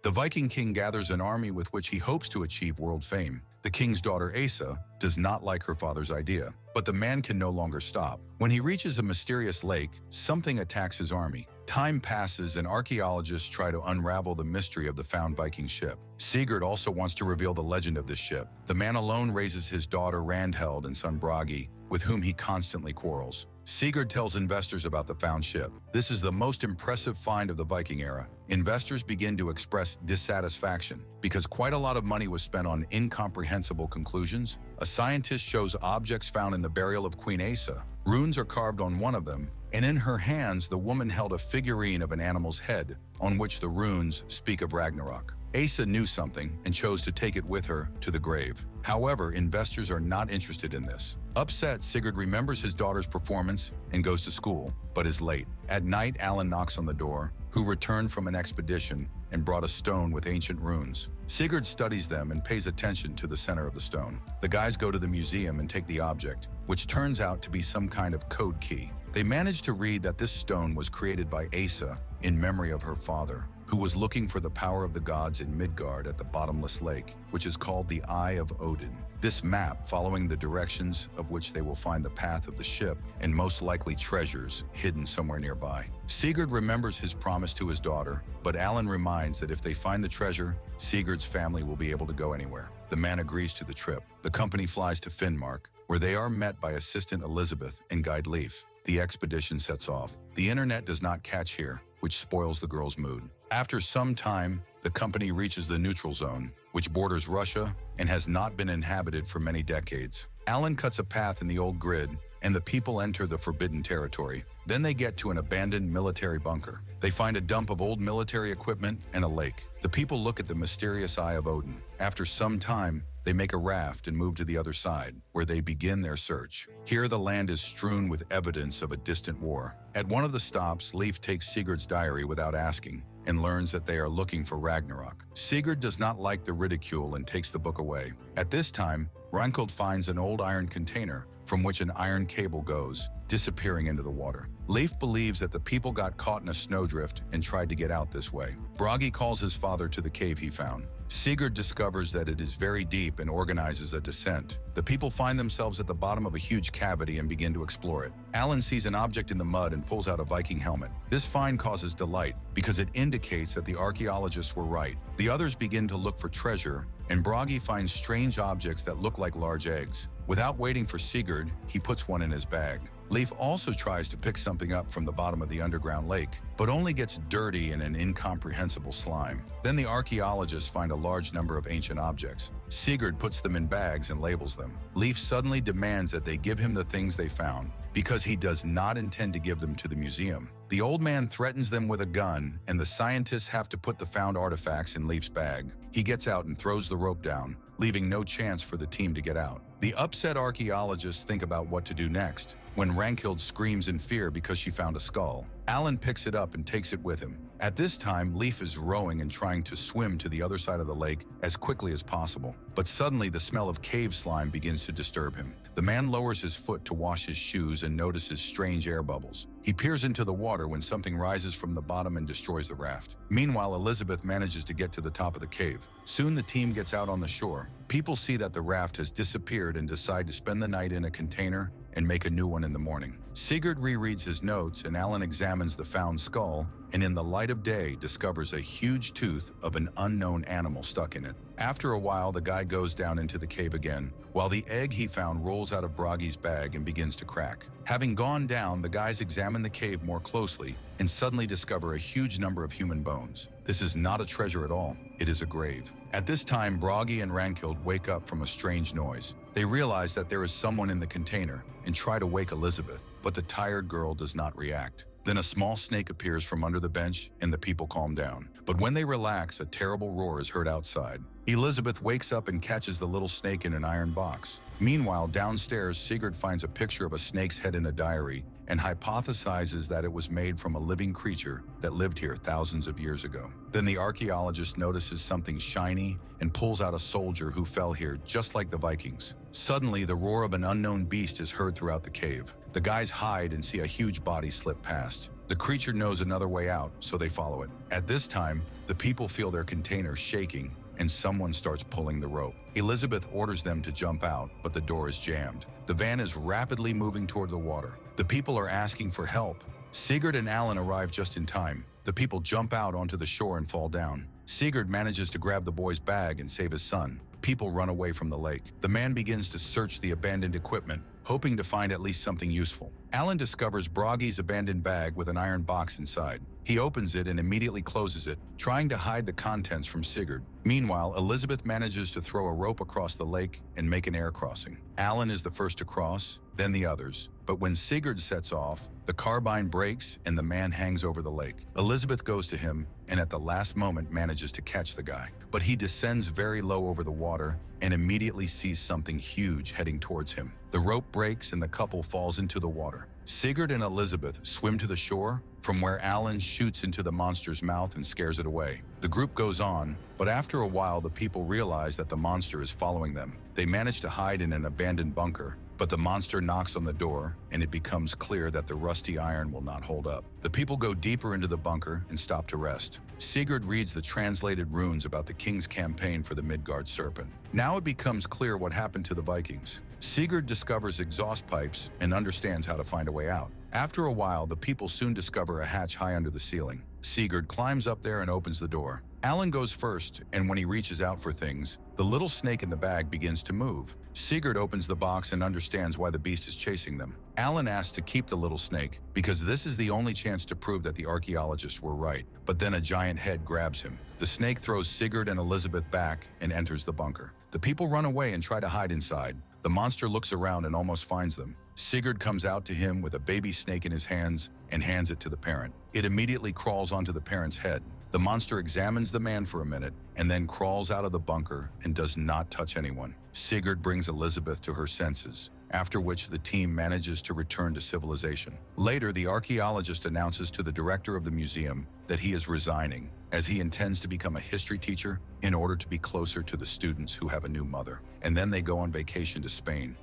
The Viking king gathers an army with which he hopes to achieve world fame. The king's daughter Asa does not like her father's idea, but the man can no longer stop. When he reaches a mysterious lake, something attacks his army. Time passes and archaeologists try to unravel the mystery of the found Viking ship. Sigurd also wants to reveal the legend of this ship. The man alone raises his daughter Randheld and son Bragi, with whom he constantly quarrels. Sigurd tells investors about the found ship. This is the most impressive find of the Viking era. Investors begin to express dissatisfaction because quite a lot of money was spent on incomprehensible conclusions. A scientist shows objects found in the burial of Queen Asa. Runes are carved on one of them, and in her hands the woman held a figurine of an animal's head, on which the runes speak of Ragnarok. Asa knew something and chose to take it with her to the grave. However, investors are not interested in this. Upset, Sigurd remembers his daughter's performance and goes to school, but is late. At night, Alan knocks on the door, who returned from an expedition and brought a stone with ancient runes. Sigurd studies them and pays attention to the center of the stone. The guys go to the museum and take the object, which turns out to be some kind of code key. They manage to read that this stone was created by Asa in memory of her father, who was looking for the power of the gods in Midgard at the bottomless lake, which is called the Eye of Odin. This map, following the directions of which they will find the path of the ship and most likely treasures hidden somewhere nearby. Sigurd remembers his promise to his daughter, but Alan reminds that if they find the treasure, Sigurd's family will be able to go anywhere. The man agrees to the trip. The company flies to Finnmark, where they are met by assistant Elizabeth and guide Leif. The expedition sets off. The internet does not catch here, which spoils the girl's mood. After some time, the company reaches the neutral zone, which borders Russia and has not been inhabited for many decades. Alan cuts a path in the old grid, and the people enter the forbidden territory. Then they get to an abandoned military bunker. They find a dump of old military equipment and a lake. The people look at the mysterious Eye of Odin. After some time, they make a raft and move to the other side, where they begin their search. Here, the land is strewn with evidence of a distant war. At one of the stops, Leif takes Sigurd's diary without asking and learns that they are looking for Ragnarok. Sigurd does not like the ridicule and takes the book away. At this time, Randheld finds an old iron container from which an iron cable goes, disappearing into the water. Leif believes that the people got caught in a snowdrift and tried to get out this way. Bragi calls his father to the cave he found. Sigurd discovers that it is very deep and organizes a descent. The people find themselves at the bottom of a huge cavity and begin to explore it. Alan sees an object in the mud and pulls out a Viking helmet. This find causes delight because it indicates that the archaeologists were right. The others begin to look for treasure, and Bragi finds strange objects that look like large eggs. Without waiting for Sigurd, he puts one in his bag. Leif also tries to pick something up from the bottom of the underground lake, but only gets dirty in an incomprehensible slime. Then the archaeologists find a large number of ancient objects. Sigurd puts them in bags and labels them. Leif suddenly demands that they give him the things they found, because he does not intend to give them to the museum. The old man threatens them with a gun, and the scientists have to put the found artifacts in Leif's bag. He gets out and throws the rope down, leaving no chance for the team to get out. The upset archaeologists think about what to do next, when Randheld screams in fear because she found a skull. Alan picks it up and takes it with him. At this time, Leif is rowing and trying to swim to the other side of the lake as quickly as possible. But suddenly, the smell of cave slime begins to disturb him. The man lowers his foot to wash his shoes and notices strange air bubbles. He peers into the water when something rises from the bottom and destroys the raft. Meanwhile, Elizabeth manages to get to the top of the cave. Soon, the team gets out on the shore. People see that the raft has disappeared and decide to spend the night in a container and make a new one in the morning. Sigurd rereads his notes and Alan examines the found skull, and in the light of day discovers a huge tooth of an unknown animal stuck in it. After a while, the guy goes down into the cave again, while the egg he found rolls out of Bragi's bag and begins to crack. Having gone down, the guys examine the cave more closely and suddenly discover a huge number of human bones. This is not a treasure at all, it is a grave. At this time, Bragi and Randheld wake up from a strange noise. They realize that there is someone in the container and try to wake Elizabeth, but the tired girl does not react. Then a small snake appears from under the bench and the people calm down. But when they relax, a terrible roar is heard outside. Elizabeth wakes up and catches the little snake in an iron box. Meanwhile, downstairs, Sigurd finds a picture of a snake's head in a diary and hypothesizes that it was made from a living creature that lived here thousands of years ago. Then the archaeologist notices something shiny and pulls out a soldier who fell here just like the Vikings. Suddenly, the roar of an unknown beast is heard throughout the cave. The guys hide and see a huge body slip past. The creature knows another way out, so they follow it. At this time, the people feel their container shaking and someone starts pulling the rope. Elizabeth orders them to jump out, but the door is jammed. The van is rapidly moving toward the water. The people are asking for help. Sigurd and Alan arrive just in time. The people jump out onto the shore and fall down. Sigurd manages to grab the boy's bag and save his son. People run away from the lake. The man begins to search the abandoned equipment, hoping to find at least something useful. Alan discovers Bragi's abandoned bag with an iron box inside. He opens it and immediately closes it, trying to hide the contents from Sigurd. Meanwhile, Elizabeth manages to throw a rope across the lake and make an air crossing. Alan is the first to cross, then the others. But when Sigurd sets off, the carbine breaks and the man hangs over the lake. Elizabeth goes to him and at the last moment manages to catch the guy. But he descends very low over the water and immediately sees something huge heading towards him. The rope breaks and the couple falls into the water. Sigurd and Elizabeth swim to the shore, from where Alan shoots into the monster's mouth and scares it away. The group goes on, but after a while the people realize that the monster is following them. They manage to hide in an abandoned bunker, but the monster knocks on the door and it becomes clear that the rusty iron will not hold up. The people go deeper into the bunker and stop to rest. Sigurd reads the translated runes about the king's campaign for the Midgard serpent. Now it becomes clear what happened to the Vikings. Sigurd discovers exhaust pipes and understands how to find a way out. After a while, the people soon discover a hatch high under the ceiling. Sigurd climbs up there and opens the door. Alan goes first, and when he reaches out for things, the little snake in the bag begins to move. Sigurd opens the box and understands why the beast is chasing them. Alan asks to keep the little snake because this is the only chance to prove that the archaeologists were right. But then a giant head grabs him. The snake throws Sigurd and Elizabeth back and enters the bunker. The people run away and try to hide inside. The monster looks around and almost finds them. Sigurd comes out to him with a baby snake in his hands and hands it to the parent. It immediately crawls onto the parent's head. The monster examines the man for a minute and then crawls out of the bunker and does not touch anyone. Sigurd brings Elizabeth to her senses, after which the team manages to return to civilization. Later, the archaeologist announces to the director of the museum that he is resigning, as he intends to become a history teacher in order to be closer to the students who have a new mother. And then they go on vacation to Spain.